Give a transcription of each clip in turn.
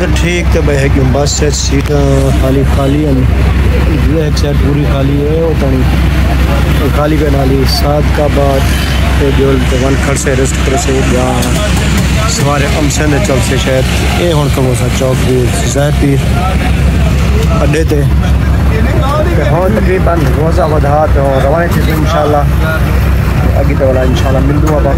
तो ठीक तो भाई है कि बस से सीट खाली खाली एक साइड पूरी खाली है वो पानी खाली पे नाली सात का बाद जो वन खड़ से रेस्ट कर से या सवारे अमसे ने चल से शायद ये हुन कमोसा चौक भी ज़ाहिर पीर अड्डे ते हाँ तकरीबन रोज़ा वधा तो रवाने थे इंशाल्लाह अगे तो वाला इंशाल्लाह मिल दूँगा।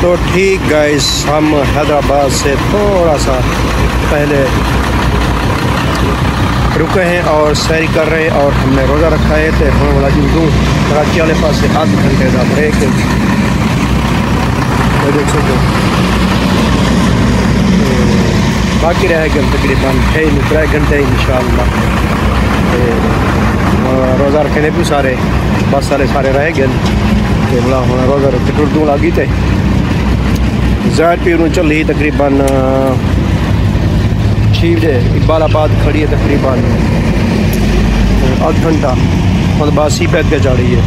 तो ठीक गाइस हम हैदराबाद से थोड़ा सा पहले रुके हैं और सैर कर रहे हैं और हमने रोज़ा रखा है तो हम वाला जी कराची वाले पास से आध घंटे का ब्रेक देख सकते बाकी रहेगा तकरीबन 2-3 घंटे इंशाअल्लाह रोज़ा रखने भी सारे बस सारे रह गए तो बोला हम रोज़ा रख टुरदू लगी थे ज़ाहिर पीर चल रही तकरीबन 6 बजे इकबालाबाद खड़ी है तकरीबन आध घंटा और बासी पैद के जा रही है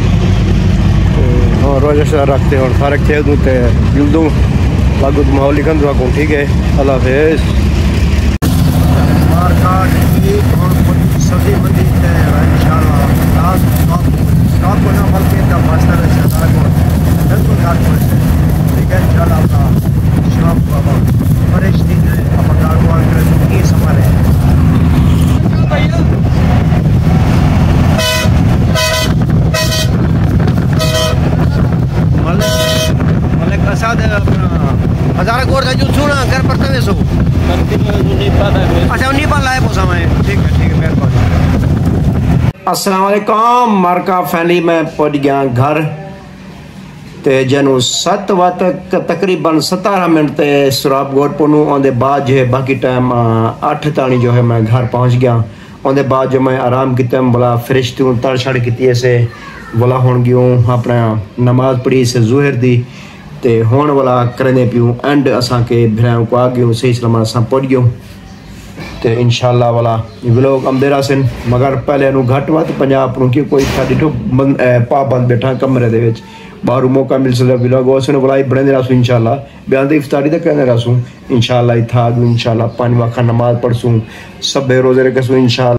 हाँ रोज़ा शोज़ा रखते और फारक थे दूँ तो जुल दूँ लागू माहौल लिखन दूँ को ठीक है अल्लाह हाफ़िज़। सब्जी मंडी इंशाल्लाह स्टॉक को ना बल्कि ठीक है इंशाल्लाह शॉप फ्रेश दिन है अपना ये हमारे मलिक असाद हज़ारा कोर था जो सुना घर पर तवे सो अच्छा नेपाल लाए पोसा मैं ठीक है मेहरबानी। अस्सलाम वालेकुम मार्का फैमिली में पहुंच गया घर ते जनु 7 वक्त तकरीबन 17 मिनट ते सुराब गोट पोनू आंदे बाद जो है बाकी टाइम 8 तानी जो है मैं घर पहुंच गया आंदे बाद जो मैं आराम किया बोला फ्रेश तू तड़ छड़ की से बोला हुन गयूं अपना नमाज पढ़ी से जुहर दी ते हुन वाला करने पियूं एंड असा के भिराऊं को आ गयूं सही सलामत असा पहुंच गयूं ते इंशाल्लाह वाला व्लॉग आंदे रहसन मगर पहले नू घट वत पंजाब नू कि कोई था डिठो पाबंद बैठा कमरे दे विच बाहरों मौका मिल सकता व्लॉग उसने बुलाई बने रहसूँ इंशाल्लाह बयान दी इफ्तारी तक कहने रहसूँ इंशाल्लाह इत्था इंशाल्लाह 5 वक्त नमाज पढ़सूँ सब रोजे रखसूँ इंशाल्लाह।